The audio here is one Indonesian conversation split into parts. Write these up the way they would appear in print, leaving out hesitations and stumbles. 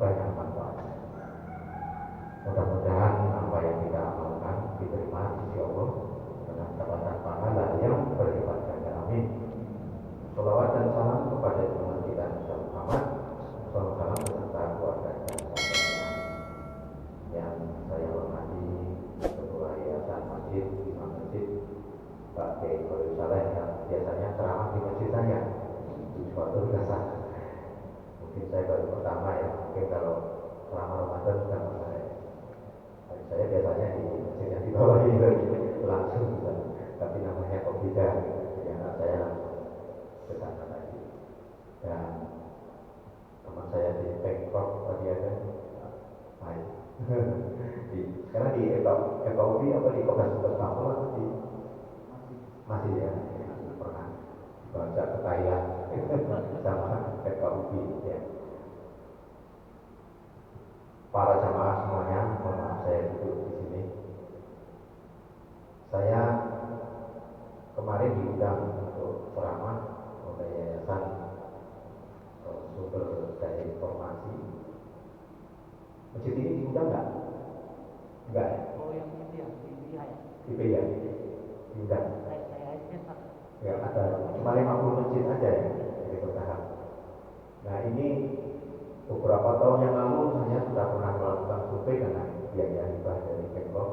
banyak manfaatnya. Mudah-mudahan apa yang kita amalkan diterima di sisi Allah dengan catatan pahala yang berlipat ganda. Amin. Sholawat dan salam kepada junjungan kita Nabi Muhammad SAW beserta keluarga dan sahabatnya. Yang saya hormati Ketua Yayasan Masjid Imam Masjid Pak Kiai Khalil Saleh yang biasanya ceramah di masjid saya. Itu suatu biasa. Mungkin saya baru pertama ya. Mungkin kalau selama Ramadan bukan saya. Saya biasanya di masjid yang di bawah ini langsung, tapi namanya Kopida, jadi anak saya langsung ke sana lagi. Dan teman saya di Pengkop tadi ada, baik. Sekarang di FKUB apa di Kopassus Papua atau di masih ya, pernah baca ke Thailand sama FKUB ya. Para jamaah semuanya, mohon maaf saya duduk di sini. Saya kemarin diundang untuk ceramah oleh Yayasan Sumber Daya Informasi. Masjid ini diundang nggak? Enggak ya? Oh yang itu ya, di PIA diundang? Ya ada, cuma 50 masjid aja ya, jadi bertahap. Nah ini beberapa tahun yang lalu saya sudah pernah melakukan survei dengan biaya hibah dari Pemprov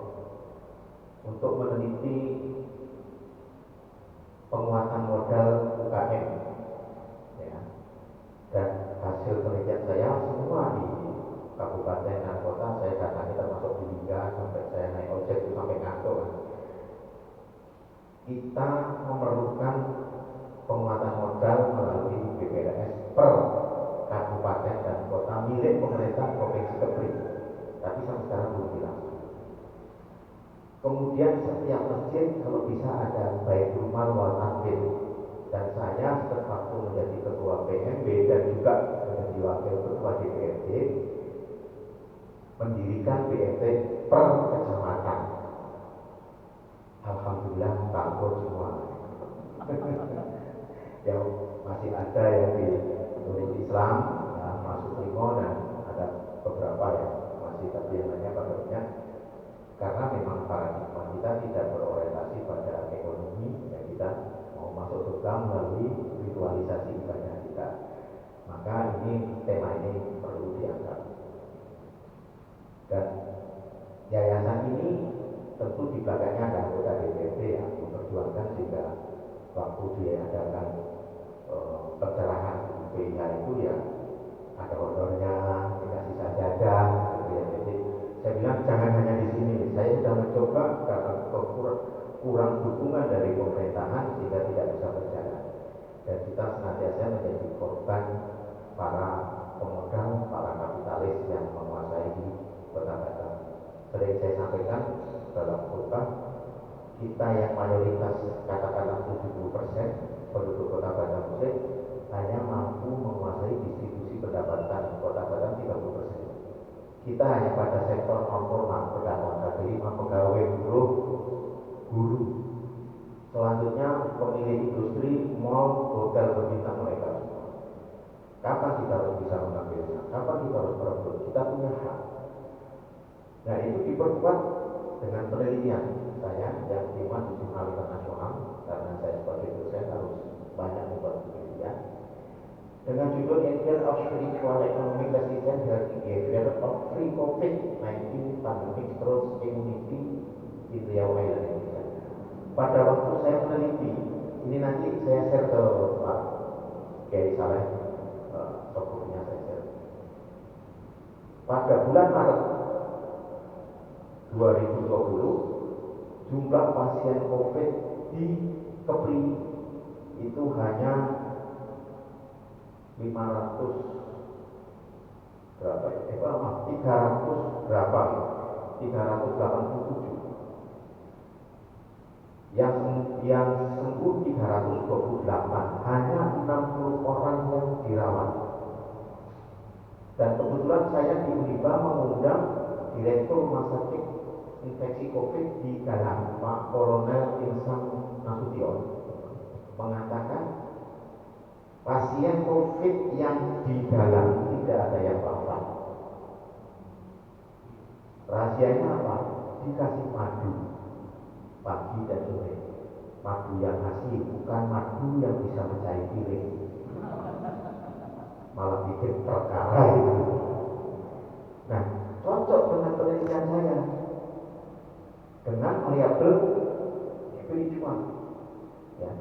untuk meneliti penguatan modal UKM, ya. Dan hasil penelitian saya semua di kabupaten dan kota saya datangi, termasuk di Liga, sampai saya naik ojek itu sampai ngantuk. Kita memerlukan penguatan modal melalui BPDS per kabupaten dan kota milik pemerintah Provinsi Kepri, tapi sampai sekarang belum dilakukan. Kemudian setiap masjid kalau bisa ada Baitul Mal wal Masjid, dan saya waktu menjadi ketua PMB dan juga menjadi wakil ketua DPRD mendirikan BMT per kecamatan. Alhamdulillah takut semua. Ya masih ada yang di Nurul Islam ya, masuk Limo, dan ada beberapa yang masih, tapi yang lainnya pada banyak, karena memang paradigma kita tidak berorientasi pada ekonomi, ya kita mau masuk surga melalui ritualisasi ibadah kita. Maka ini tema ini perlu diangkat. Dan yayasan ini tentu di belakangnya ada anggota DPRD yang memperjuangkan, sehingga waktu diadakan pencerahan PIH itu ya ada honornya, dikasih sajadah, gitu ya. Jadi saya bilang jangan hanya di sini. Saya sudah mencoba karena kurang dukungan dari pemerintahan sehingga tidak bisa berjalan. Dan kita senantiasa menjadi korban para pemodal, para kapitalis yang menguasai di Kota Batam. Sering saya sampaikan dalam khutbah, kita yang mayoritas katakanlah 70% penduduk Kota Batam Muslim hanya mampu menguasai distribusi pendapatan Kota Batam 30%. Kita hanya pada sektor non formal, pedagang kaki lima, pegawai buruh, guru. Selanjutnya pemilik industri, mal, hotel berbintang, mereka semua. Kapan kita harus bisa mengambilnya? Kapan kita harus berebut? Kita punya hak. Nah itu diperkuat dengan penelitian saya yang dimuat di jurnal internasional, karena saya sebagai dosen harus banyak membuat penelitian dengan judul Indian of Spiritual Economic Assistance and Behavior of Pre-COVID-19 Pandemic Growth Immunity in Riau Island Indonesia. Pada waktu saya meneliti ini, nanti saya share ke Pak Kiai Saleh, softwarenya saya share. Pada bulan Maret 2020 jumlah pasien COVID di Kepri itu hanya 500 berapa ya? 300 berapa? 387. Yang sembuh 328, hanya 60 orang yang dirawat. Dan kebetulan saya di Uniba mengundang Direktur Rumah Sakit Infeksi COVID di Galang, Pak Kolonel Insan Nasution, mengatakan pasien COVID yang di Galang tidak ada yang wafat. rahasianya apa? Dikasih madu pagi dan sore. Madu yang asli, bukan madu yang bisa mencari piring, malah bikin perkara itu. Nah, cocok dengan penelitian saya dengan variabel spiritual, ya.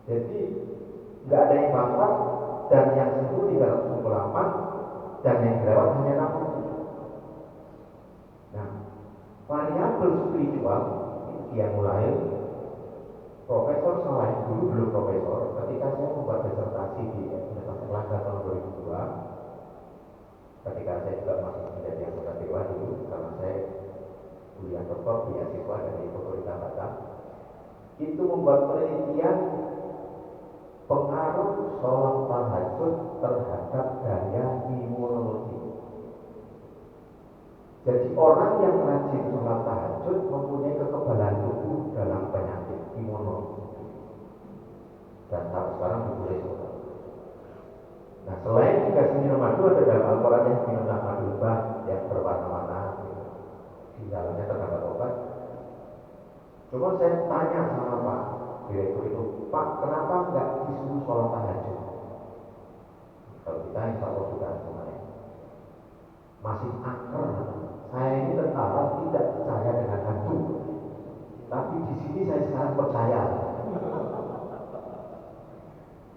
Jadi nggak ada yang bapak dan yang sembuh 328 dan yang dirawat hanya 67. Nah, variabel spiritual dia mulai Profesor Saleh, dulu belum profesor, ketika saya membuat disertasi di Universitas Erlangga tahun 2002, ketika saya juga masih menjadi anggota dewan dulu, karena saya kuliah doktor beasiswa dari Otorita Batam, itu membuat penelitian pengaruh sholat tahajud terhadap daya imunologi. Jadi orang yang rajin sholat tahajud mempunyai kekebalan tubuh dalam penyakit imunologi. Dan sampai sekarang boleh sholat. Nah, selain dikasih minum madu, ada dalam Al-Quran yang minum madu yang berwarna-warna, di dalamnya terdapat obat. Cuma saya tanya sama Pak Direktur itu, Pak, kenapa nggak disuruh sholat tahajud? Kalau kita insya Allah sudah semuanya masih akar. Saya ini tentara tidak percaya dengan hantu, tapi di sini saya sekarang percaya.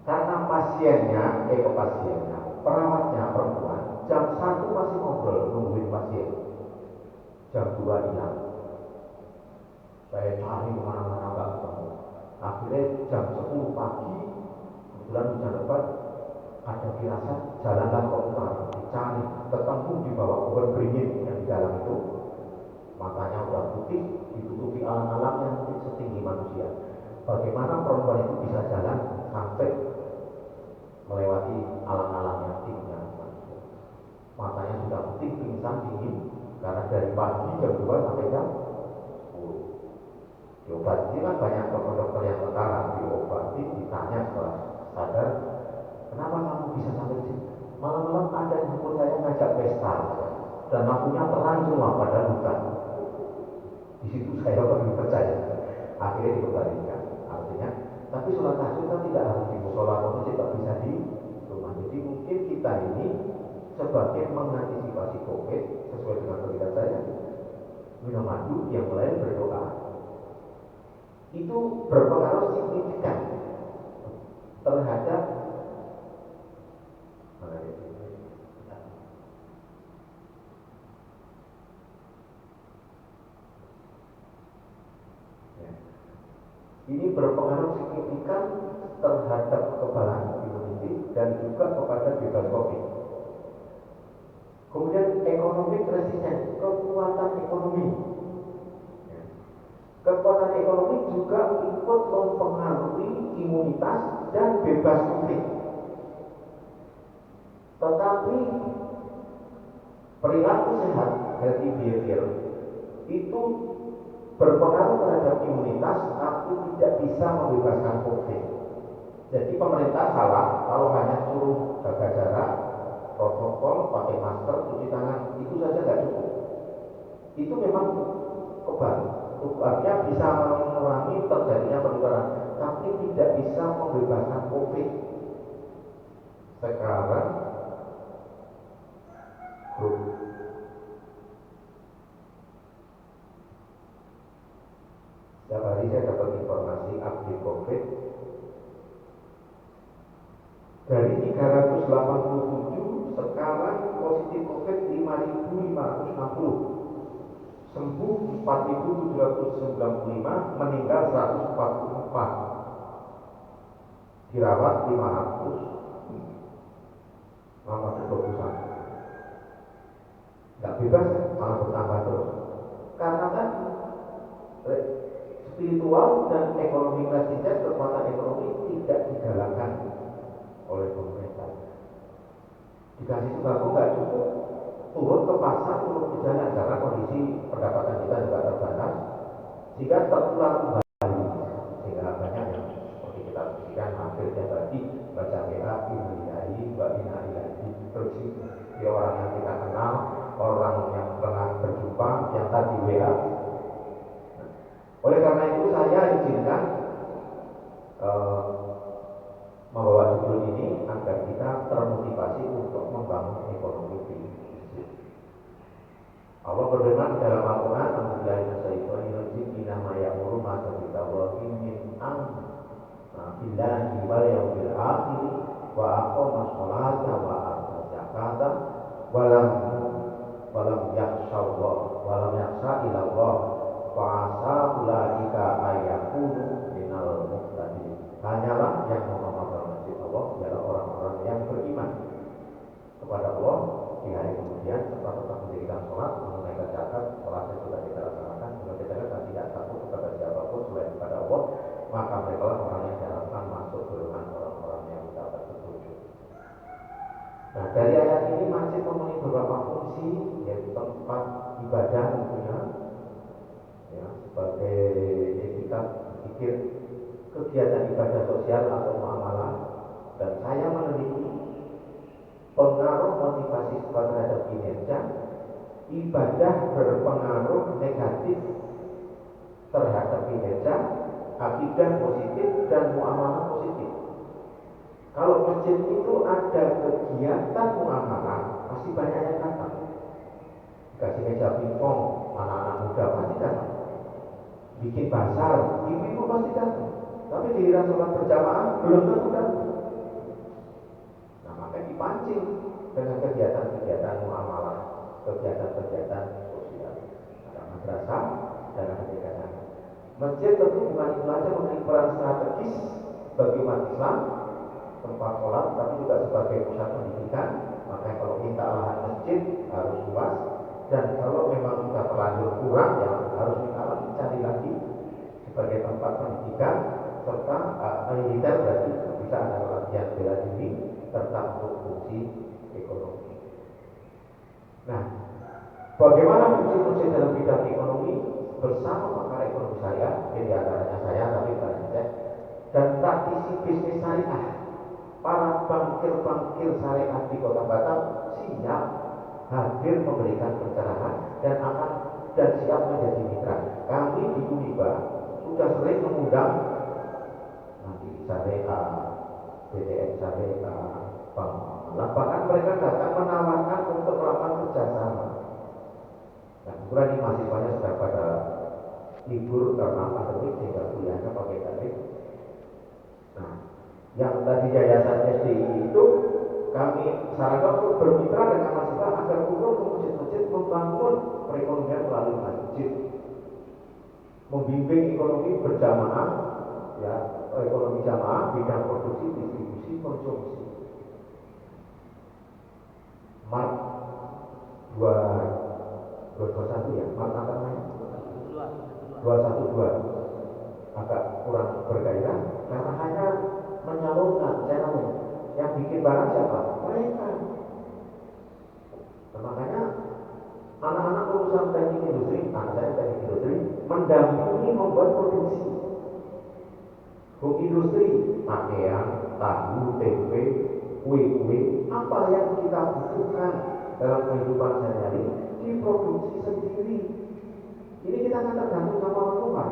Karena pasiennya, perawatnya perempuan, jam 1 masih ngobrol nungguin pasien, jam 2 hilang. Saya cari kemana-mana nggak ketemu. Akhirnya jam 10 pagi, kebetulan hujan lebat, ada firasat jalanlah ke utara, dicari, ketemu di bawah pohon beringin yang di dalam itu, matanya udah putih, ditutupi alang-alang yang setinggi manusia. Bagaimana perempuan itu bisa jalan sampai melewati alang-alang yang tingginya manusia? Matanya sudah putih, pingsan, dingin, karena dari pagi jam 2 sampai jam 10. Diobati kan banyak dokter-dokter yang setara, diobati, ditanya setelah sadar, kenapa kamu bisa sampai sini? Malam-malam ada yang jemput saya ngajak pesta, dan lampunya terang semua pada hutan. Di situ saya baru percaya. Akhirnya dikembalikan. Artinya, tapi sholat tahajud kan tidak harus di musola atau masjid, bisa di rumah. Jadi mungkin kita ini sebagai mengantisipasi COVID sesuai dengan pendidikan saya, minum madu yang mulai berdoa itu berpengaruh signifikan terhadap ini berpengaruh signifikan terhadap kekebalan imunitas dan juga kepada bebas COVID. Kemudian economic resistance, kekuatan ekonomi. Kekuatan ekonomi juga ikut mempengaruhi imunitas dan bebas COVID. Tetapi perilaku sehat, healthy behavior, itu berpengaruh terhadap imunitas tapi tidak bisa membebaskan COVID. Jadi pemerintah salah kalau hanya suruh jaga jarak, protokol, pakai masker, cuci tangan, itu saja nggak cukup. Itu memang artinya bisa mengurangi terjadinya penularan, tapi tidak bisa membebaskan COVID. Sekarang setiap hari saya dapat informasi update COVID dari 387 sekarang positif COVID 5.560, sembuh 4.795, meninggal 144, dirawat 581. Nggak bebas, malah bertambah terus. Karena kan spiritual dan ekonomi resisten, kekuatan ekonomi tidak digalakkan oleh pemerintah. Dikasih sembako nggak cukup, turun ke pasar, turun ke jalan, karena kondisi pendapatan kita juga terbatas, sehingga terulang kembali. Sehingga banyak yang seperti kita buktikan hampir tiap hari baca WA, ilahi, wa inna ilahi, terus di orang yang kita kenal, orang yang pernah berjumpa, WA. Oleh karena itu saya izinkan membawa judul ini agar kita termotivasi untuk membangun ekonomi di masjid. Allah berfirman dalam Al-Quran, Alhamdulillahirrahmanirrahim, Inama ya'muru ma'asabitawahi min billahi wal yawmil akhir wa aqama sholata wa ata zakata walam yakhsha ilallah fa'asa ulaika ayakunu minal muhtadin. Hanyalah yang mengamalkan masjid Allah ialah orang-orang yang beriman kepada Allah di hari kemudian serta tetap mendirikan sholat, menunaikan zakat, sholatnya sudah kita laksanakan, dan tidak takut kepada siapapun selain kepada Allah, maka mereka orang yang diharapkan masuk golongan orang-orang yang mendapat petunjuk. Nah, dari ayat ini masjid memenuhi beberapa fungsi, yaitu tempat ibadah tentunya, ya, sebagai etikat pikir, kegiatan ibadah sosial atau muamalah, dan saya meneliti pengaruh motivasi terhadap kinerja. Ibadah berpengaruh negatif terhadap kinerja, akidah positif dan muamalah positif. Kalau masjid itu ada kegiatan muamalah, pasti banyak yang datang. Kasih meja pingpong, anak-anak muda pasti datang. Bikin pasar, ibu-ibu pasti datang. Tapi giliran sholat berjamaah belum tentu datang. Nah, maka dipancing dengan kegiatan-kegiatan muamalah, kegiatan-kegiatan sosial. Ada madrasah dan ada kegiatan. Masjid tentu bukan itu saja memiliki peran strategis bagi umat Islam, tempat sholat, tapi juga sebagai pusat pendidikan. Maka kalau minta lahan masjid harus luas, dan kalau memang sudah terlanjur kurang, ya harus minta lagi, cari lagi sebagai tempat pendidikan serta militer, berarti bisa ada latihan bela diri serta untuk fungsi ekonomi. Nah, bagaimana fungsi masjid dalam bidang ekonomi bersama pakar ekonomi saya, di antaranya saya, tapi bukan saya, dan praktisi bisnis syariah. Para bankir-bankir syariah di Kota Batam siap hadir memberikan pencerahan dan siap menjadi mitra. Kami di Uniba sudah sering mengundang nanti syariah, BTN syariah, bank. Bahkan mereka datang menawarkan untuk melakukan kerjasama. Nah, kebetulan ini mahasiswanya sudah pada libur karena pandemi sehingga kuliahnya pakai daring. Nah, yang tadi yayasan SDI itu kami sarankan untuk bermitra dengan mahasiswa agar turun ke masjid-masjid membangun perekonomian melalui masjid, membimbing ekonomi berjamaah, ya, ekonomi jamaah, bidang produksi, distribusi, konsumsi. Mart 221 ya, Mart apa namanya? 212 agak kurang bergairah karena hanya menyalurkan channelnya. Yang bikin barang siapa? Mereka. Nah, makanya anak-anak lulusan teknik industri, anak saya teknik industri, mendampingi membuat produksi. Industri pakaian, tahu, tempe, kue-kue, apa yang kita butuhkan dalam kehidupan sehari-hari diproduksi sendiri. Ini kita akan tergantung sama orang luar.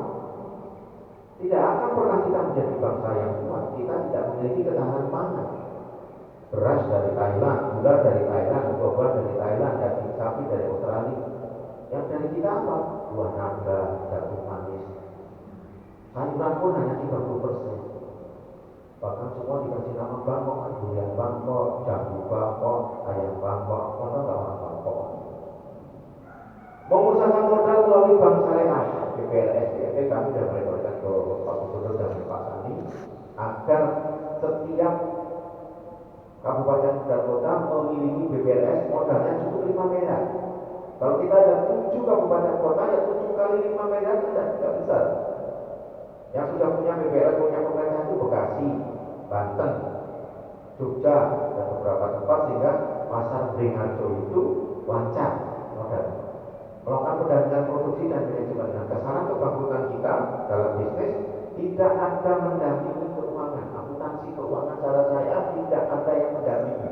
Tidak akan pernah kita menjadi bangsa yang kuat. Kita tidak memiliki ketahanan pangan. Beras dari Thailand, gula dari Thailand, boba dari Thailand, daging sapi dari Australia. Yang dari kita apa? Buah naga, jagung manis. Sayuran pun hanya 30%. Bahkan semua dikasih nama Bangkok, durian Bangkok, jagung Bangkok, ayam Bangkok, masa nggak orang Bangkok. Mengusahakan modal melalui bank syariah, BPLS, kami sudah merekomendasikan ke Pak Gubernur dan Pak Sandi agar setiap kabupaten dan kota memiliki BPLS modalnya cukup 5 miliar. Kalau kita ada 7 kabupaten kota, ya 7 kali 5 miliar tidak besar. Yang sudah punya BPLS punya pemerintah itu Bekasi, Banten, Jogja, dan beberapa tempat, sehingga pasar Beringharjo itu lancar modal. Melakukan pendampingan produksi dan manajemen. Nah, kesalahan kebangkrutan kita dalam bisnis tidak ada mendampingi keuangan, akuntansi keuangan cara saya tidak ada yang mendampingi.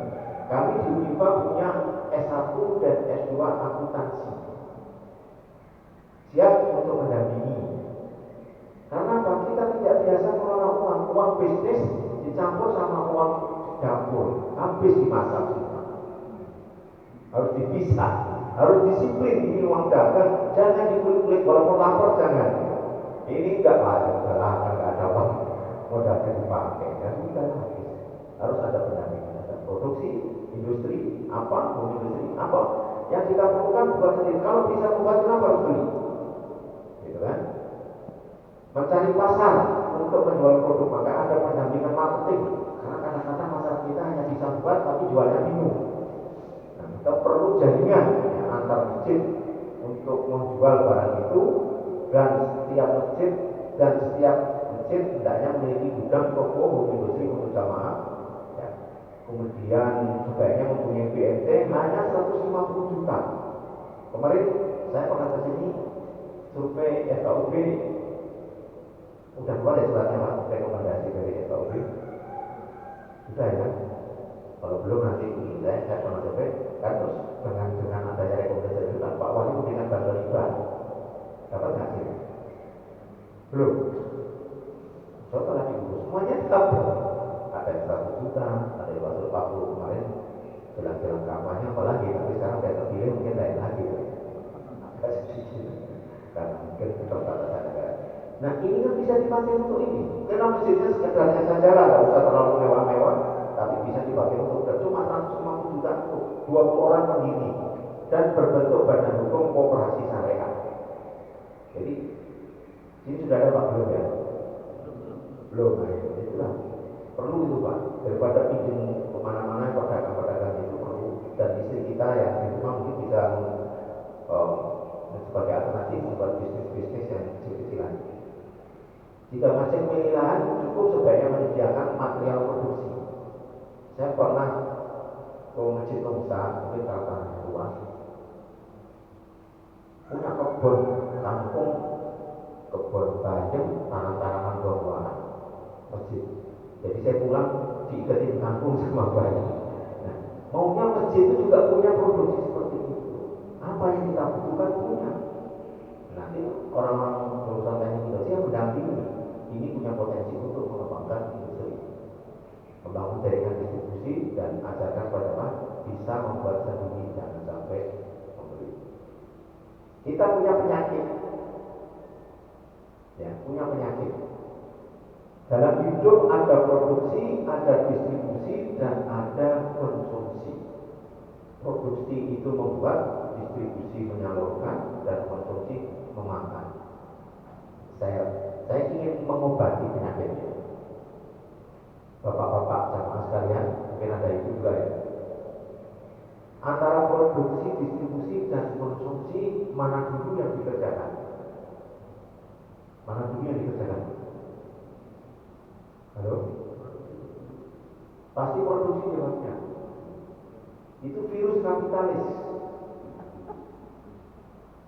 Kami di Unifa punya S1 dan S2 akuntansi. siap untuk mendampingi. Karena apa? Kita tidak biasa mengelola uang bisnis dicampur sama uang dapur, habis dimasak semua. Harus dipisah, harus disiplin. Ini uang dagang, jangan dikulik-kulik walaupun lapor, jangan. Ini enggak ada, enggak ada uang modalnya dipakai, dan sudah habis. Harus ada pendampingan, ada produksi, industri, industri apa yang kita perlukan buat sendiri. Kalau bisa membuat, kenapa harus beli? Gitu kan? Mencari pasar untuk menjual produk, maka ada pendampingan marketing. Karena kadang-kadang masyarakat kita hanya bisa buat tapi jualnya bingung. Nah, kita perlu jaringan ya, antar masjid untuk menjual barang itu, dan setiap masjid hendaknya memiliki gudang toko industri untuk jamaah. Ya. Kemudian sebaiknya mempunyai BMT hanya 150 juta. Kemarin saya pernah ke sini survei FKUB, udah keluar ya suratnya Pak, rekomendasi dari FKUB. Sudah ya. Kalau belum nanti saya pernah survei kan, terus dengan adanya rekomendasi itu Pak Wali memberikan bantuan hibah. Dapat nggak sih? Belum. Coba lagi dulu, semuanya tetap ada yang 100 juta, ada yang 140 kemarin jelang-jelang kampanye apalagi, tapi sekarang saya terpilih mungkin lain lagi karena mungkin keterbatasan negara. Nah ini kan bisa dipakai untuk ini. Karena masjidnya sekedarnya saja lah, nggak usah terlalu mewah-mewah, tapi bisa dipakai untuk cuma 150 juta untuk 20 orang pendiri dan berbentuk badan hukum koperasi syariah. Jadi ini sudah ada Pak belum ya? Belum, itulah perlu itu Pak, daripada pinjam kemana-mana pedagang-pedagang itu perlu, dan istri kita yang di rumah mungkin bisa sebagai alternatif buat bisnis-bisnis yang kecil-kecilan. Jika masih memilih lahan, cukup sebaiknya menyediakan material produksi. Saya pernah ke masjid besar, mungkin tanahnya luas, punya kebun kangkung, kebun bayam, tanam-tanaman buah-buahan, masjid. Jadi saya pulang diiketin kangkung sama bayam. Nah, maunya masjid itu juga punya produksi seperti itu. Apa yang kita butuhkan punya. Nanti orang-orang lulusan teknik industri yang mendampingi ini punya potensi untuk mengembangkan industri, membangun jaringan distribusi, dan ajarkan pada Pak bisa membuat sendiri, jangan sampai membeli. Kita punya penyakit, ya punya penyakit. Dalam hidup ada produksi, ada distribusi, dan ada konsumsi. Produksi itu membuat, distribusi menyalurkan, dan konsumsi memakan. Saya ingin mengobati penyakit itu. Bapak-bapak jamaah sekalian, mungkin ada itu juga ya. Antara produksi, distribusi, dan konsumsi, mana dulu yang dikerjakan? Mana dulu yang dikerjakan? Halo? Pasti produksi jawabnya. Itu virus kapitalis.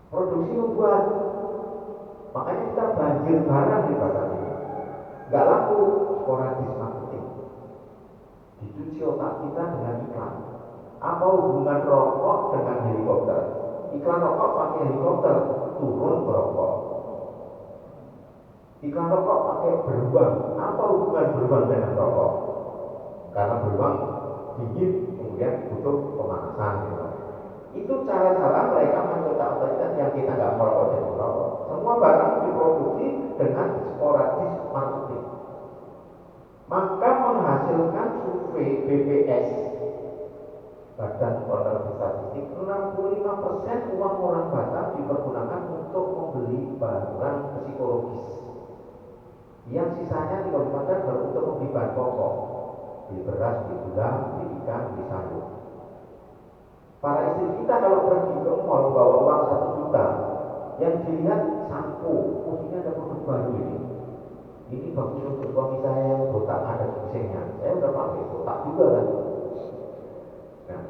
Produksi membuat, makanya kita banjir barang di pasar ini. Gak laku, sporadis marketing. Dicuci otak kita dengan iklan. Apa hubungan rokok dengan helikopter? Iklan rokok pakai helikopter, turun merokok. Iklan rokok pakai beruang. Apa hubungan beruang dengan rokok? Karena beruang dingin, kemudian butuh pemanasan. Itu cara-cara mereka mencetak otoritas yang kita nggak merokok dan merokok. Semua barang diproduksi dengan sporadis marketing. Maka menghasilkan survei BPS, Badan Pengelola Statistik, 65% uang orang Batak dipergunakan untuk membeli barang psikologis. Yang sisanya 30% baru untuk membeli bahan pokok, beli beras, beli gula, beli ikan, beli sayur. Para istri kita kalau pergi ke mall bawa uang 1 juta, yang dilihat sampo, ini ada produk baru ini. Ini bagus untuk suami saya yang botak ada gingsengnya. Saya udah pakai botak juga kan. Nah,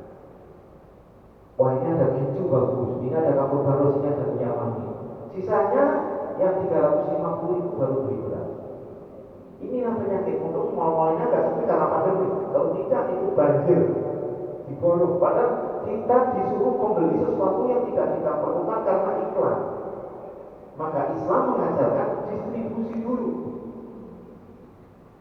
wah ini ada keju bagus, ini ada kapur baru, ini ada minyak wangi. Sisanya yang 350 itu baru beli beras. Inilah penyakit. Untuk mall-mallnya nggak seperti karena pandemi. Kalau tidak itu banjir di Pondok. Padahal kita disuruh membeli sesuatu yang tidak kita perlukan karena iklan. Islam mengajarkan distribusi dulu.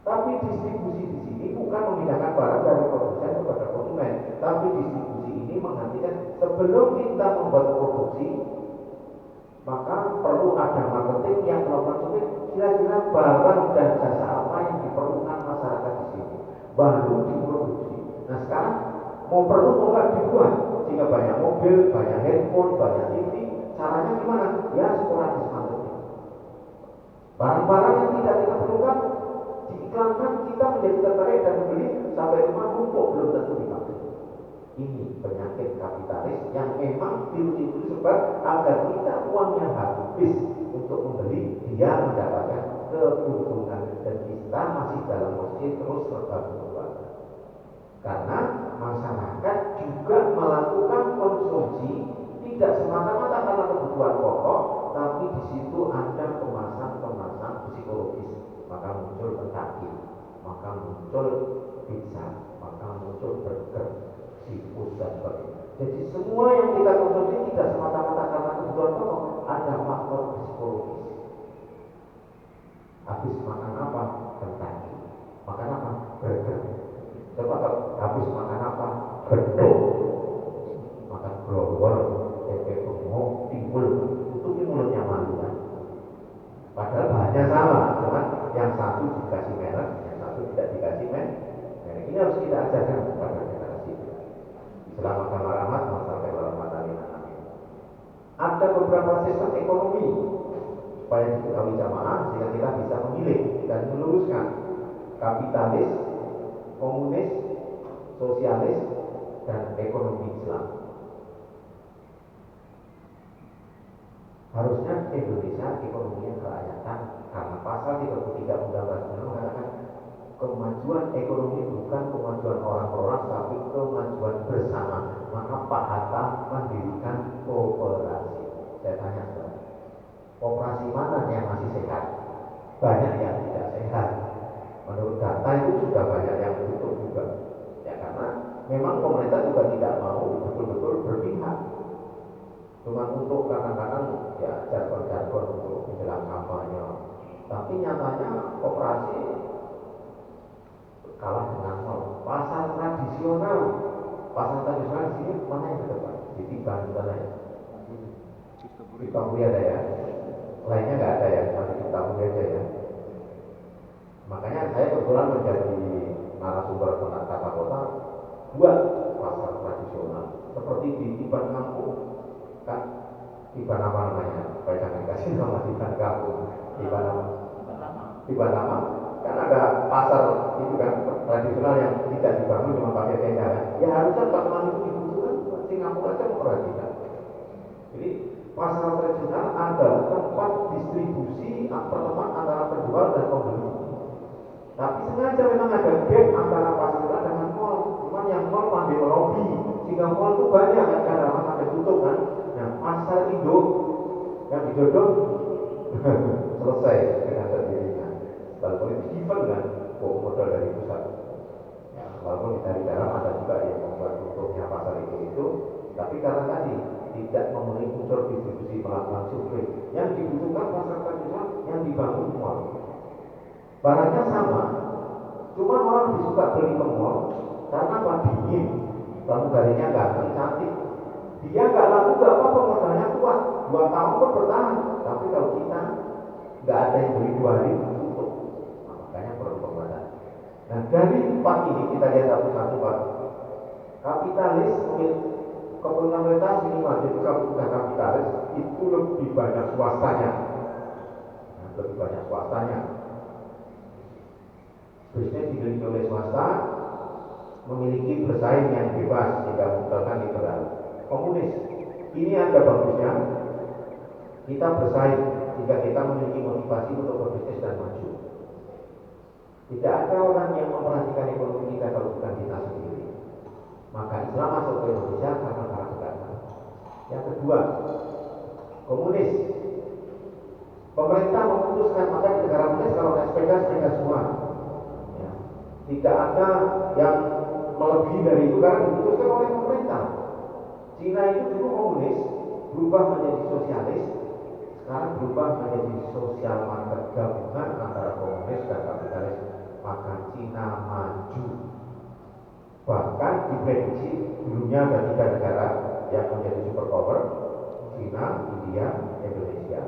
Tapi distribusi di sini bukan memindahkan barang dari produsen kepada konsumen, tapi distribusi ini mengartikan sebelum kita membuat produksi, maka perlu ada marketing yang melakukan survei kira-kira barang dan jasa apa yang diperlukan masyarakat di sini, baru diproduksi. Nah sekarang mau perlu mau nggak dibuat, jika banyak mobil, banyak handphone, banyak TV, caranya gimana? Ya sporadis marketing. Barang-barang yang tidak kita perlukan diiklankan, kita menjadi tertarik dan membeli sampai rumah numpuk belum tentu dipakai. Ini penyakit kapitalis yang memang virus sebab agar kita uangnya habis untuk membeli, dia mendapatkan keuntungan dan kita masih dalam posisi terus serba berubah. Karena masyarakat juga melakukan konsumsi tidak semata-mata karena kebutuhan pokok, tapi di situ ada kemasan-kemasan psikologis. Maka muncul Kentucky, maka muncul pizza, maka muncul burger, seafood dan sebagainya. Jadi semua yang kita konsumsi tidak semata-mata karena kebutuhan pokok, ada faktor psikologis. Habis makan apa? Kentucky. Makan apa? Burger. Coba kalau habis makan apa? Beduk. Makan growol, tempe bengok, timbul. Itu mulutnya malu kan? Padahal bahannya sama, cuman yang satu dikasih merek, yang satu tidak dikasih merek. Ini harus kita ajarkan kepada generasi kita. Islam agama rahmat, masyarakat rahmatan lil alamin. Ada beberapa sistem ekonomi supaya diketahui jamaah sehingga kita bisa memilih dan meluruskan kapitalis, komunis, sosialis, dan ekonomi Islam. Harusnya Indonesia ekonominya kerakyatan karena pasal 33 Undang-Undang mengatakan kemajuan ekonomi bukan kemajuan orang per orang tapi kemajuan bersama. Maka Pak Hatta mendirikan koperasi. Saya tanya saudara, koperasi mana yang masih sehat? Banyak yang tidak sehat. Menurut data itu sudah banyak yang tutup juga. Ya karena memang pemerintah juga tidak mau betul-betul berpihak. Cuma untuk kadang-kadang ya jargon-jargon untuk menjelang kampanye. Tapi nyatanya koperasi kalah dengan nol. Pasar tradisional di sini mana yang terdepan? Di Banten ya. Di Bangkuli ada ya. Lainnya nggak ada ya, masih di Bangkuli aja ya. Makanya saya kebetulan menjadi narasumber Kata Kota buat pasar tradisional seperti di Tiban Kampung. Kan Tiban apa namanya? Supaya jangan kasih nama Tiban Kampung. Tiban Lama. Kan ada pasar itu kan tradisional yang tidak dibangun cuma pakai tenda kan. Ya harusnya bangunan itu dibutuhkan. Singapura aja memperhatikan. Jadi pasar tradisional adalah tempat distribusi pertemuan antara penjual dan pembeli. Tapi sengaja memang ada gap antara pasar dengan mall. Cuman yang mall pandai melobi, sehingga mall itu banyak kan karena sampai tutup kan. Nah pasar Indo yang didodong selesai dengan sendirinya. Walaupun itu event kan, modal dari pusat. Ya, walaupun dari dalam ada juga yang membuat tutupnya pasar itu, tapi karena tadi tidak memenuhi unsur distribusi melakukan survei, yang dibutuhkan pasar tradisional yang dibangun mall. Barangnya sama, cuma orang lebih suka beli ke mall karena apa? Dingin, pramugarinya ganteng, cantik. Dia nggak laku nggak apa-apa, modalnya kuat, 2 tahun pun bertahan. Tapi kalau kita nggak ada yang beli 2 hari tutup, nah, makanya perlu penguatan. Nah dari 4 ini kita lihat satu-satu Pak. Kapitalis pemerintah minimal, jadi kalau sudah kapitalis itu lebih banyak swastanya, lebih banyak swastanya. Bisnis dimiliki oleh swasta, memiliki bersaing yang bebas sehingga menggunakan liberal. Komunis, ini ada bagusnya. Kita bersaing sehingga kita memiliki motivasi untuk berbisnis dan maju. Tidak ada orang yang memperhatikan ekonomi kita kalau bukan kita sendiri. Maka Islam masuk ke Indonesia karena para agama. Yang kedua, komunis. Pemerintah memutuskan, maka di negara komunis kalau naik sepeda semua. Ya. Tidak ada yang melebihi dari itu karena diputuskan oleh pemerintah. Cina itu dulu komunis, berubah menjadi sosialis. sekarang berubah menjadi sosial market gabungan antara komunis dan kapitalis, maka Cina maju. Bahkan diprediksi dulunya ada 3 negara yang menjadi superpower, Cina, India, Indonesia.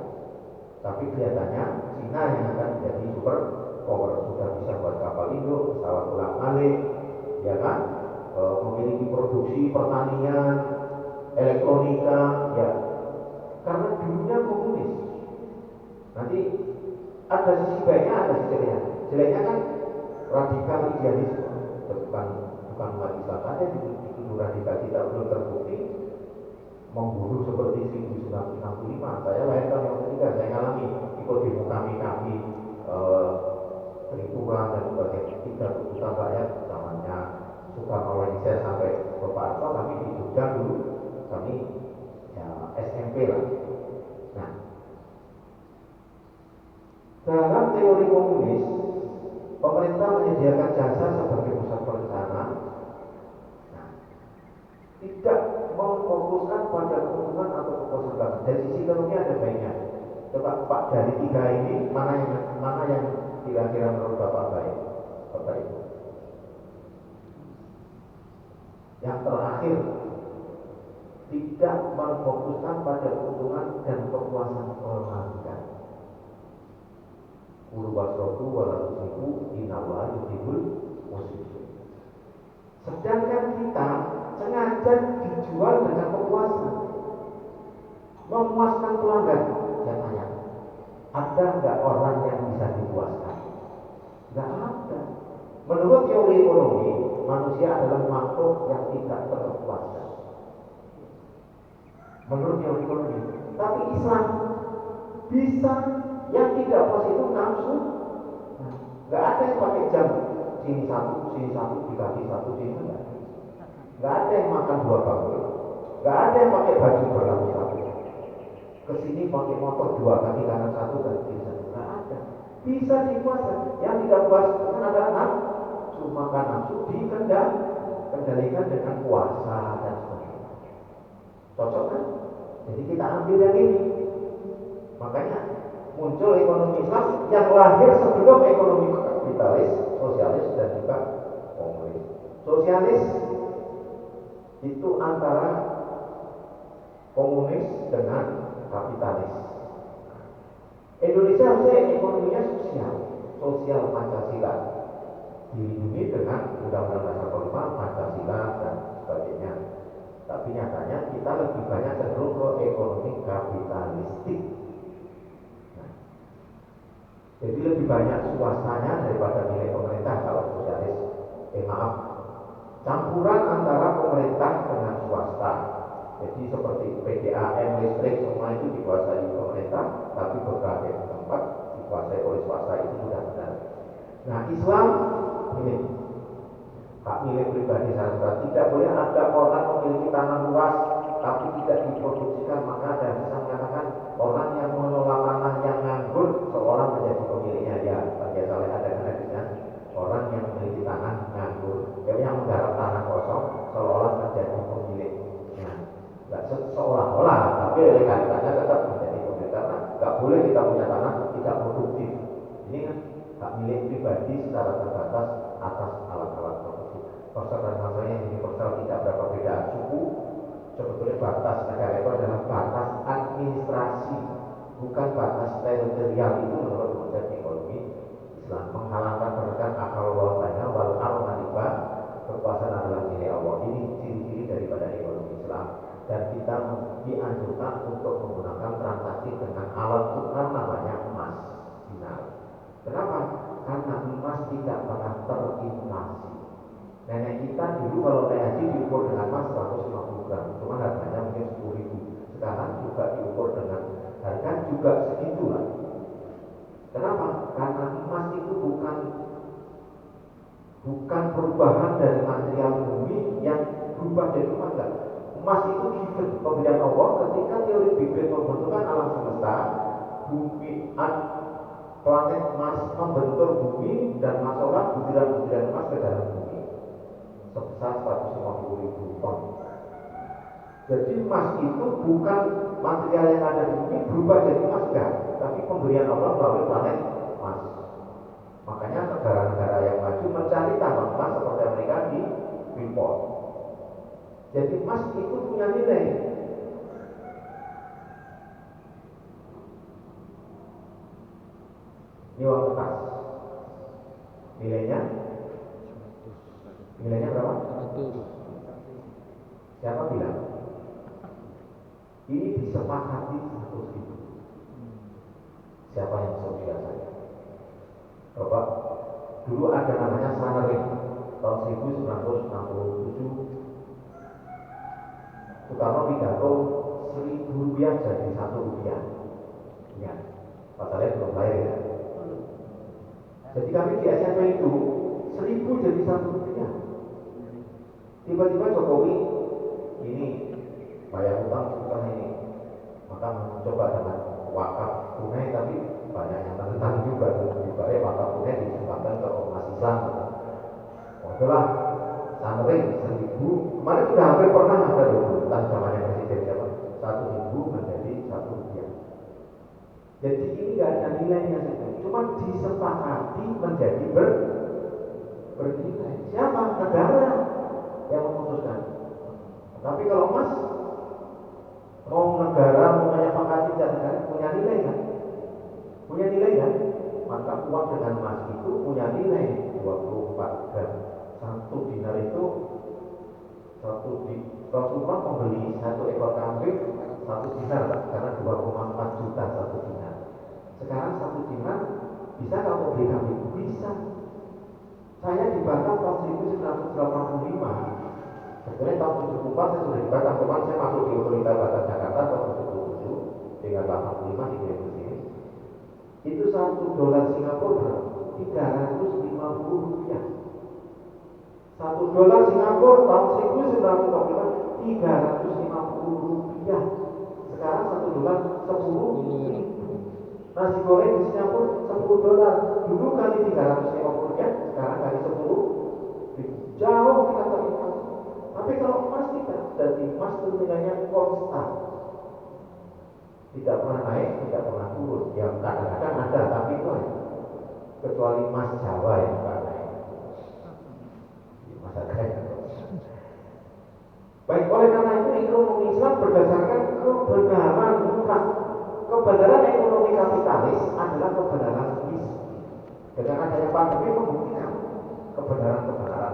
Tapi kelihatannya Cina yang akan menjadi superpower, sudah bisa buat kapal induk, pesawat ulang-alik, ya kan, memiliki produksi pertanian, elektronika, ya, karena dulunya komunis. Nanti ada sisi baiknya, ada sisi jeleknya. Jeleknya kan radikal idealisme, bukan umat Islam saja dituduh radikal, tidak belum terbukti membunuh seperti 1965. Saya lahir tahun 1963, saya ngalami ikut demo kami Trikuran dan sebagainya, 3 tuntutan rakyat namanya Soekarno Lengser sampai Pak Harto. Kami di Jogja dulu, kami ya, SMP lah. Nah, dalam teori komunis, pemerintah menyediakan jasa sebagai pusat perencanaan, nah, tidak memfokuskan pada keuntungan atau kepuasan. Dari sisi ekonomi ada baiknya. Coba Pak, dari 3 ini mana yang kira-kira menurut Bapak baik? Bapak Ibu. Yang terakhir, tidak memfokuskan pada keuntungan dan kepuasan pelanggan. Kulu wasroku walakusiku inawa yudhibul musibul. Sedangkan kita sengaja dijual dengan kepuasan, memuaskan pelanggan. Saya tanya, ada nggak orang yang bisa dipuaskan? Nggak ada. Menurut teori ekonomi, manusia adalah makhluk yang tidak terpuaskan. Menurut teori ekonomi. Tapi Islam bisa, yang tidak puas itu nafsu. Nah, nggak ada yang pakai jam sini satu, di kaki satu, sini enggak. Nggak ada yang makan 2 bangku. Nggak ada yang pakai baju berlapis satu. Kesini pakai motor 2, kaki kanan 1, kaki kiri 1. Nggak ada. Bisa dikuasai. Yang tidak puas kan adalah nafsu, makan nafsu dikendalikan dengan puasa dan sebagainya. Cocok kan? Jadi kita ambil yang ini. Makanya muncul ekonomi Islam yang lahir sebelum ekonomi kapitalis, sosialis dan juga komunis. Sosialis itu antara komunis dengan kapitalis. Indonesia harusnya ekonominya sosial Pancasila, dilindungi dengan Undang-Undang Dasar 45, Pancasila dan sebagainya. Tapi nyatanya kita lebih banyak cenderung ke ekonomi kapitalistik. Nah, jadi lebih banyak swastanya daripada milik pemerintah kalau sosialis. Campuran antara pemerintah dengan swasta. Jadi seperti PDAM, listrik, semua itu dikuasai pemerintah, tapi berbagai tempat dikuasai oleh swasta, itu sudah benar. Nah, Islam ini hak milik pribadi saja. Tidak boleh ada orang memiliki tanah luas tapi tidak diproduksikan. Maka ada yang bisa mengatakan orang yang mengelola tanah yang nganggur seorang menjadi pemiliknya. Ya, bagi saleh ada hadisnya. Orang yang memiliki tanah nganggur, yang menggarap tanah kosong seolah menjadi pemiliknya. Tidak seolah-olah, tapi legalitasnya tetap menjadi pemilik karena nggak boleh kita punya tanah tidak produktif. Ini kan hak milik pribadi secara terbatas atas alat-alat produksi. Persal dan masalahnya universal, tidak berapa perbedaan suku. Sebetulnya batas negara itu adalah batas administrasi, bukan batas teritorial. Itu menurut konsep ekonomi Islam. Menghalangkan perdagangan akal walanya wal armaniba, kekuasaan adalah milik Allah. Ini ciri-ciri daripada ekonomi Islam. Dan kita dianjurkan untuk menggunakan transaksi dengan alat tukar namanya emas dinar. Kenapa? Karena emas tidak pernah terinflasi. Nenek kita dulu kalau naik haji diukur dengan emas 150 gram, cuma harganya mungkin 10.000. Sekarang juga diukur dengan harga juga segitulah. Kenapa? Karena emas itu bukan perubahan dari material bumi yang berubah jadi emas. Emas itu given, pemberian Allah. Ketika teori Big Bang membentukkan alam semesta, bumi, planet Mars membentur bumi dan masuklah butiran-butiran emas ke dalam bumi sebesar 150.000 ton. Jadi emas itu bukan material yang ada di bumi berubah jadi emas, enggak, tapi pemberian Allah melalui planet Mars. Makanya negara-negara yang maju mencari tambang emas seperti Amerika di Freeport. Jadi emas itu punya nilai. Ini uang kertas. Nilainya berapa? 100. Siapa bilang? Ini disepakati 100.000. Siapa yang sosial saya? Bapak, dulu ada namanya Sanering tahun 1967. Soekarno pidato 1.000 rupiah jadi 1 rupiah. Ya, Pak Saleh belum lahir ya. Jadi kami di SMP itu 1.000 jadi 1 rupiah. Tiba-tiba Jokowi ini bayar utang susah ini, maka mencoba dengan wakaf tunai, tapi banyak yang menentang juga ya wakaf tunai disumbangkan ke ormas Islam. Itulah Sanring 1.000. Kemarin sudah hampir pernah ada dulu tentang zamannya presiden siapa 1.000 menjadi 1 rupiah. Jadi ini nggak ada nilainya, cuma disepakati menjadi bernilai. Siapa? Negara yang memutuskan. Tapi kalau emas, mau negara mau menyepakati dan negara punya nilai kan? Punya nilai kan? Maka uang dengan emas itu punya nilai 24 gram. 1 dinar itu Rasulullah membeli 1 ekor kambing 1 dinar karena 2,4 juta 1 dinar. Sekarang 1 dinar bisa kalau beli kambing? Bisa. Saya di Batam tahun 1985. Sebenarnya tahun 74 saya sudah di Batam, teman saya masuk di otorita Batam Jakarta tahun 77, tinggal 85 dikirim ke sini. Itu $1 Singapura 350 rupiah. $1 Singapura tahun 1945 350 rupiah. Sekarang $1 10.000. Nasi goreng di Singapura $10. Dulu kali 350 rupiah, sekarang kali 10.000. Jauh kita terikat. Tapi kalau emas tidak, jadi emas itu nilainya konstan, tidak pernah naik, tidak pernah turun. Yang kadang-kadang ada, tapi itu kecuali emas Jawa yang nggak naik. Masa naik. Baik, oleh karena itu ekonomi Islam berdasarkan kebenaran mutlak. Kebenaran ekonomi kapitalis adalah kebenaran bisnis. Dengan adanya pandemi membuktikan kebenaran mutlak.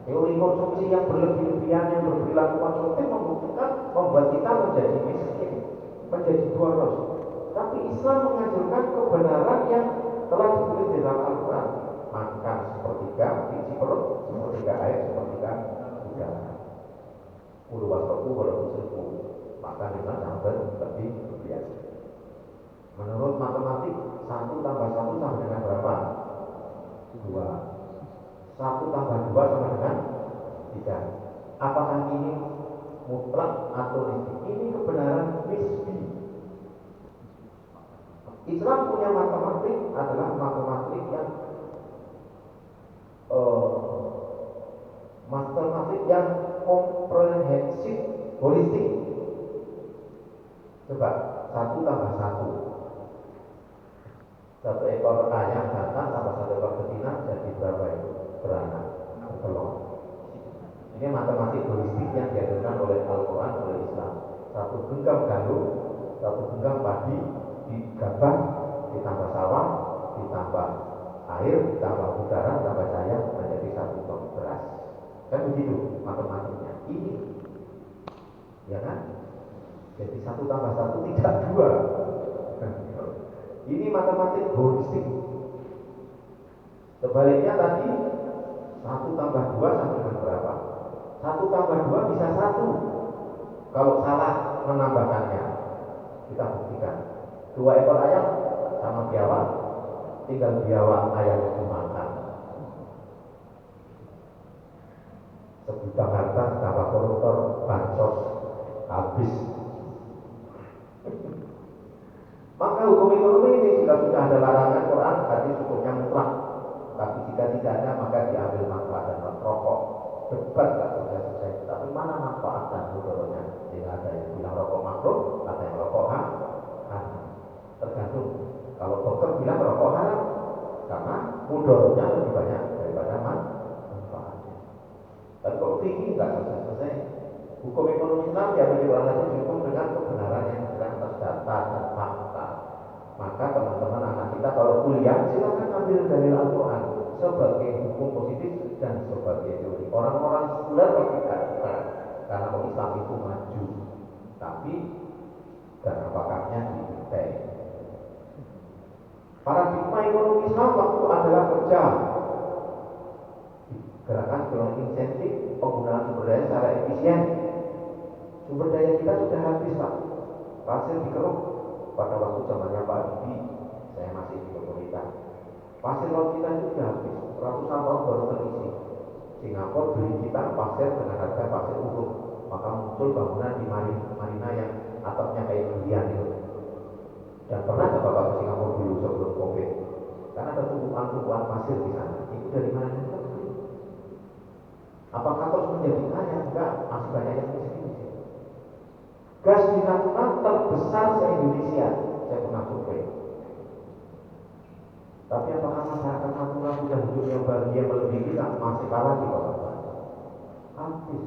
Teori konsumsi yang berlebih-lebihan, yang berperilaku konsumtif membuktikan membuat kita menjadi miskin, menjadi boros. Tapi Islam mengajarkan kebenaran yang telah ditulis di dalam Al-Quran. Makan sepertiga biji perut, sepertiga air, sepertiga udara. Ulu wasroku walaupun seribu. Makan dengan sampai lebih biasa. Menurut matematik 1 tambah 1 sama dengan berapa? 2. 1 tambah 2 sama dengan 3. Apakah ini mutlak atau nisbi? Ini kebenaran nisbi. Islam punya matematik adalah matematik yang matematik yang komprehensif, holistik. Coba 1 tambah 1. 1 ekor ayam jantan tambah 1 ekor betina jadi berapa itu? Beranak, bertelur. Ini matematik holistik yang diajarkan oleh Al-Quran, oleh Islam. 1 genggam gandum, 1 genggam padi digabah, ditambah sawah, ditambah air, ditambah udara, ditambah cahaya menjadi 1 ton beras. Kan begitu matematiknya. Ini, ya kan? Jadi 1 tambah 1 tidak 2. Ini matematik holistik. Sebaliknya tadi 1 tambah 2 sama dengan berapa? 1 tambah 2 bisa 1. Kalau salah menambahkannya, kita buktikan. 2 ekor ayam sama biawak, tinggal biawak ayam itu makan. Sejuta harta tambah koruptor, bansos, habis. Maka hukum ekonomi ini jika sudah ada larangan Quran, hadis hukumnya mutlak. Tapi jika tidak ada, maka diambil manfaat dan rokok. debat nggak selesai, tapi mana manfaat dan mudaratnya? Sehingga ada yang bilang rokok makruh, ada yang rokok haram. Tergantung. Kalau dokter bilang rokok haram karena mudaratnya lebih banyak daripada manfaatnya. Tapi kalau fikih nggak selesai. Hukum ekonomi Islam ya bagi orang lain dihukum dengan kebenaran yang sedang terdata dan fakta. Maka teman-teman anak kita kalau kuliah silakan ambil dari Al-Quran sebagai hukum positif dan sebagai teori. Orang-orang sekuler pasti tidak suka karena Islam itu maju, tapi dan apakahnya diintai. Paradigma ekonomi Islam waktu adalah kerja, gerakan dengan insentif penggunaan sumber daya secara efisien. Sumber daya kita sudah habis Pak, pasir dikeruk pada waktu zamannya Pak Habibie, saya masih di pemerintah. Pasir laut kita itu sudah habis, ratusan tahun baru terisi. Singapura beli kita pasir dengan harga pasir utuh, maka muncul bangunan di marina yang atapnya kayak durian itu. Dan pernah ke Bapak ke Singapura dulu sebelum Covid, karena ada tumpuan-tumpuan pasir di sana. Itu dari mana kita beli? Apakah terus menjadi kaya? Enggak, masih banyak yang miskin. Gas di Natuna terbesar se-Indonesia, saya pernah survei. Tapi apakah masyarakat Natuna sudah hidup yang bahagia melebihi kita? Masih kalah di kota Batam. Habis.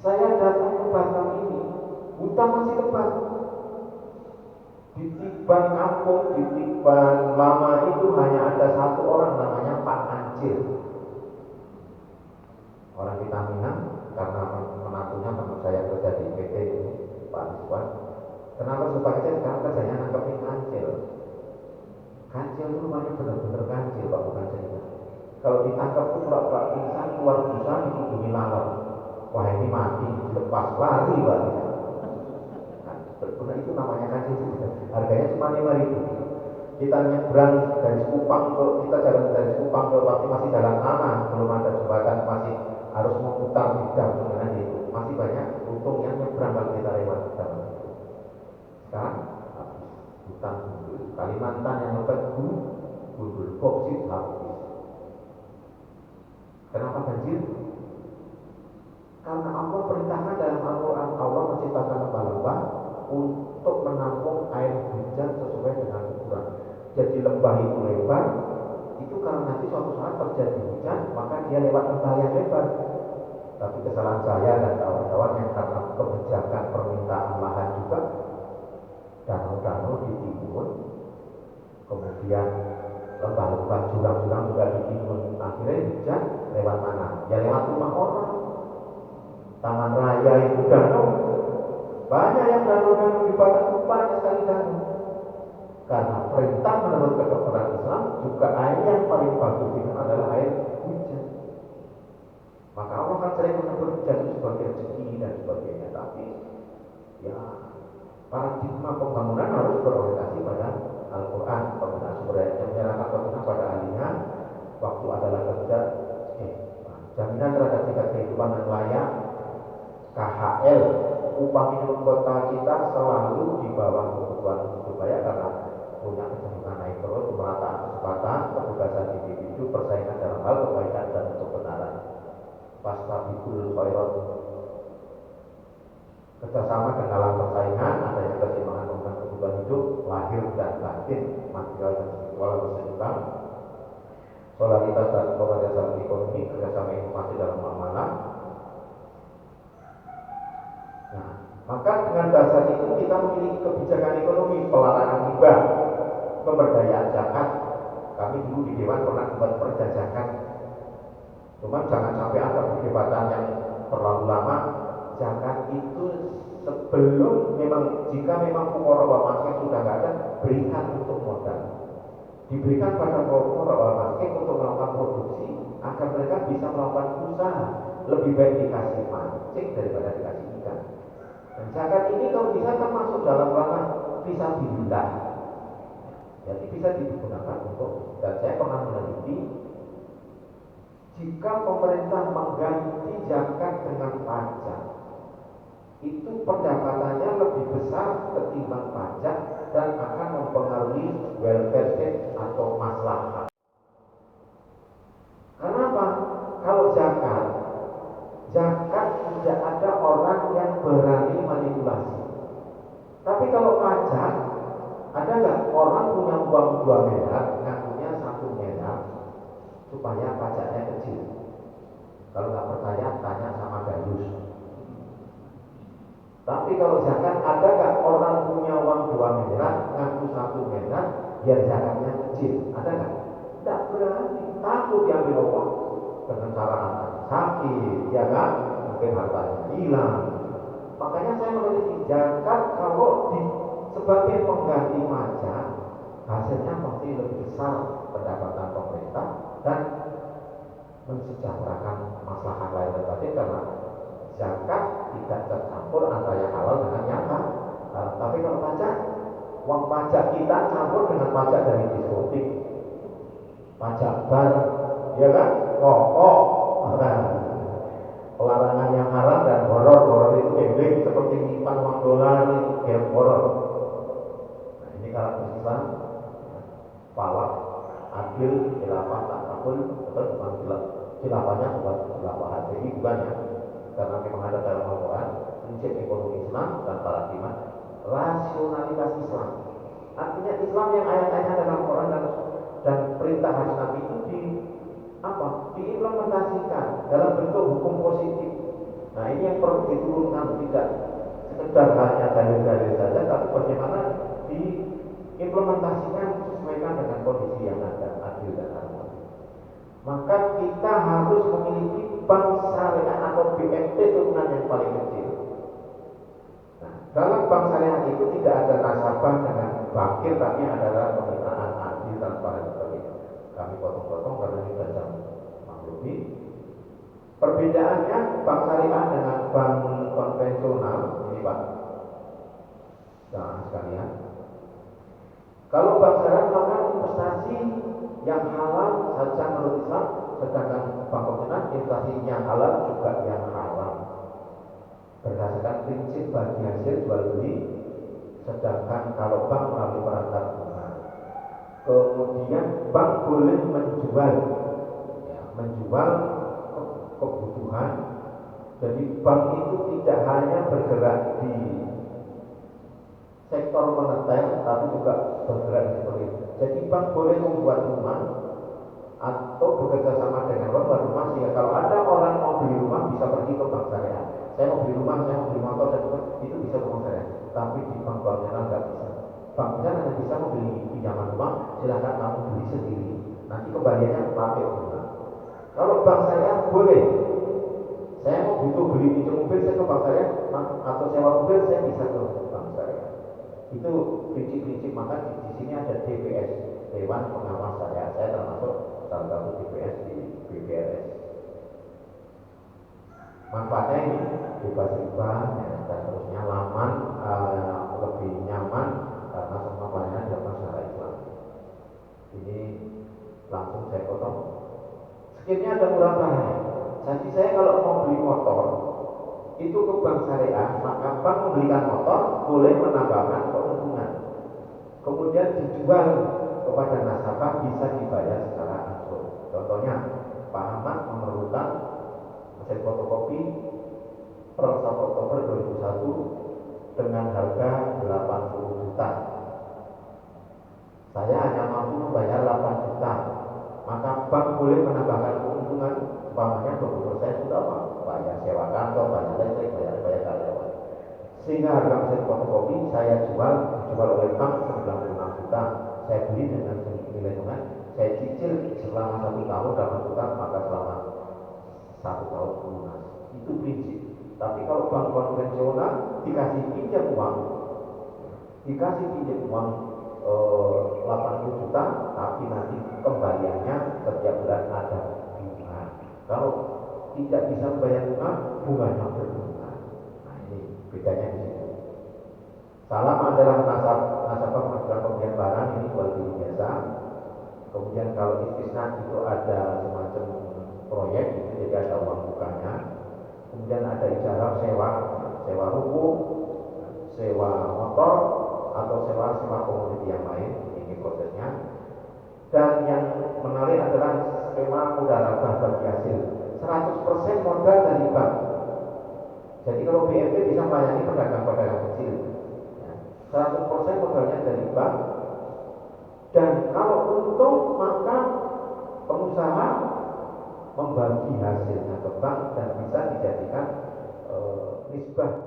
Saya datang ke Batam ini, hutan masih lebat. Di Tiban kampung, di Tiban lama itu hanya ada satu orang namanya Pak Ancil. Orang kita Minang, karena menantunya teman saya kerja di PT ini, Pak Rizwan. Kenapa suka kecil? Karena kerjanya nangkepin kancil. Kancil itu rumahnya benar-benar kancil, Pak, bukan cerita. Kalau ditangkap itu pura-pura pingsan, keluar busa, dihubungi lalat. Wah ini mati, lepas lari Pak. Nah, itu namanya kancil. Harganya cuma 5.000. Kita nyebrang dari Kupang ke, kita jalan dari Kupang ke waktu masih jalan tanah, belum ada jembatan, masih harus memutar bidang dengan itu. Masih banyak untung yang nyebrang kalau kita lewat zaman itu. Sekarang habis hutan gundul. Kalimantan yang lebat gundul, boksit habis. Kenapa banjir? Karena Allah perintahkan dalam Al-Quran, Allah menciptakan lembah-lembah untuk menampung air hujan sesuai dengan ukuran. Jadi lembah itu lebar, itu kalau nanti suatu saat terjadi hujan, maka dia lewat lembah yang lebar. Tapi kesalahan saya dan kawan-kawan yang karena kebijakan permintaan lahan juga, danau-danau ditimbun, kemudian lembah-lembah jurang-jurang juga ditimbun. Akhirnya hujan lewat mana? Ya lewat rumah orang. Taman Raya itu danau. Banyak yang danau-danau di Batam itu banyak sekali danau. Karena perintah menurut kedokteran Islam juga air yang paling bagus itu adalah air hujan. Maka Allah kan sering menyebut hujan itu sebagai rezeki dan sebagainya. Tapi ya paradigma pembangunan harus berorientasi pada Al-Quran, penggunaan sumber daya yang menyerahkan penggunaan pada ahlinya. Waktu adalah kerja, jaminan terhadap tingkat kehidupan yang layak. KHL, upah minimum kota kita selalu di bawah kebutuhan hidup layak karena punya kecenderungan naik terus, pemerataan kesempatan, kebebasan individu, persaingan dalam hal kebaikan dan kebenaran. Fastabiqul khairat, kerjasama dan dalam persaingan, adanya keseimbangan pembangunan kebutuhan hidup, lahir dan batin, material dan spiritual berseimbang, solidaritas dan komunitas ekonomi, kerjasama informasi dalam muamalah. Nah, maka dengan dasar itu kita memiliki kebijakan ekonomi, pelarangan riba, pemberdayaan zakat. Kami dulu di Dewan pernah buat perjajakan. Cuma jangan sampai ada perdebatan yang terlalu lama. Zakat itu sebelum jika memang fuqara wa masakin sudah nggak ada, berikan untuk modal. Diberikan pada fuqara wa masakin untuk melakukan produksi agar mereka bisa melakukan usaha. Lebih baik dikasih mancing daripada dikasih ikan. Dan zakat ini kalau bisa termasuk dalam ranah fisabilillah. Jadi bisa digunakan untuk, dan saya pernah meneliti, jika pemerintah mengganti zakat dengan pajak, itu pendapatannya lebih besar ketimbang pajak dan akan mempengaruhi welfare state atau maslahat. Kenapa? Kalau zakat Tapi kalau pajak, ada nggak orang punya uang 2 miliar, ngakunya 1 miliar, supaya pajaknya kecil? Kalau nggak percaya, tanya sama Gayus. Tapi kalau zakat, ada nggak orang punya uang 2 miliar, ngaku 1 miliar, biar zakatnya kecil? Ada nggak? Tidak berani, takut diambil Allah dengan cara sakit, ya kan? Mungkin hartanya hilang. Makanya saya meneliti zakat kalau sebagai pengganti pajak, hasilnya pasti lebih besar pendapatan pemerintah dan mensejahterakan maslahat lain dan batin, karena zakat tidak tercampur antara yang halal dengan yang haram. Tapi kalau pajak, uang pajak kita campur dengan pajak dari diskotik, pajak bar, ya kan, rokok, pelarangan yang haram dan horor itu gambling, seperti nyimpan uang dolar itu game horor. Nah, ini karakter Islam, falak, adil, khilafah, tak takut, betul bukan khilafahnya bukan khilafah HTI, bukan ya, karena memang ada dalam Al-Quran prinsip ekonomi Islam dan paradigma rasionalitas Islam. Artinya Islam yang ayat-ayatnya dalam Quran dan perintah hadis Nabi itu diimplementasikan dalam bentuk hukum positif. Nah, ini yang perlu diturunkan, tidak sekedar hanya dalil-dalil saja, tapi bagaimana diimplementasikan sesuaikan dengan kondisi yang ada, adil dan harmonis. Maka kita harus memiliki bank syariah atau BMT turunan yang paling kecil. Nah, dalam bank syariah itu tidak ada nasabah dengan bakir, tapi adalah pemerintahan adil transparan sebagainya. Kami potong-potong karena ini jam maklumi. Perbedaannya bank syariah dengan bank konvensional ini Pak, nah sekalian, kalau bank syariah melakukan investasi yang halal saja menurut Islam, sedangkan bank konvensional investasinya halal juga yang haram berdasarkan prinsip bagi hasil jual beli. Sedangkan kalau bank melalui perangkat bunga, kemudian bank boleh menjual kebutuhan. Jadi bank itu tidak hanya bergerak di sektor moneter, tapi juga bergerak di sektor itu. Jadi bank boleh membuat rumah atau bekerja sama dengan orang rumah, sehingga kalau ada orang mau beli rumah bisa pergi ke bank syariah. Saya mau beli rumah, saya mau beli motor, itu bisa ke bank syariah. Tapi di bank konvensional nggak bisa. Bank konvensional hanya bisa membeli pinjaman rumah, silakan kamu beli sendiri. Nanti kembaliannya pakai bunga. Kalau bank syariah boleh. Saya mau butuh beli pinjam mobil, saya ke bank syariah, atau sewa mobil, saya bisa ke bank syariah. Itu prinsip-prinsip. Maka di sini ada DPS, Dewan Pengawas Syariah. Saya termasuk salah satu DPS di BPRS. Manfaatnya ini bebas riba dan seterusnya, laman, lebih nyaman karena semua pelayanan dilakukan secara Islam. Ini langsung saya potong. Skimnya ada murah-murahnya. Jadi saya kalau mau beli motor itu ke bank syariah, maka bank membelikan motor boleh menambahkan keuntungan. Kemudian dijual kepada nasabah, bisa dibayar secara langsung. Contohnya, Pak Ahmad memerlukan mesin fotokopi per 1 Oktober 2001 dengan harga 80 juta. Saya hanya mampu membayar 8 juta. Maka bank boleh menambahkan keuntungan, umpamanya 20% untuk apa? Bayar sewa kantor, bayar listrik, bayar karyawan. Sehingga harga mesin fotokopi saya dijual oleh bank 96 juta. Saya beli dengan nilai tunai, saya cicil selama 1 tahun dapat utang, maka selama 1 tahun lunas. Itu prinsip. Tapi kalau bank konvensional dikasih pinjam uang 80 juta, tapi nanti kembaliannya setiap bulan ada bunga. Kalau tidak bisa membayar bunga, bunganya berbunga. Nah, ini bedanya di situ. Salam adalah nasabah mengajukan pembelian barang, ini jual beli biasa. Kemudian kalau istisna itu ada semacam proyek, itu jadi ada uang bukanya. Kemudian ada ijarah sewa ruko, sewa motor, atau sewa komoditi yang lain. Ini prosesnya. Dan yang menarik adalah skema mudharabah bagi hasil 100% modal dari bank. Jadi kalau BMT bisa melayani pedagang-pedagang kecil, ya, 100% modalnya dari bank, dan kalau untung maka pengusaha membagi hasilnya ke bank dan bisa dijadikan nisbah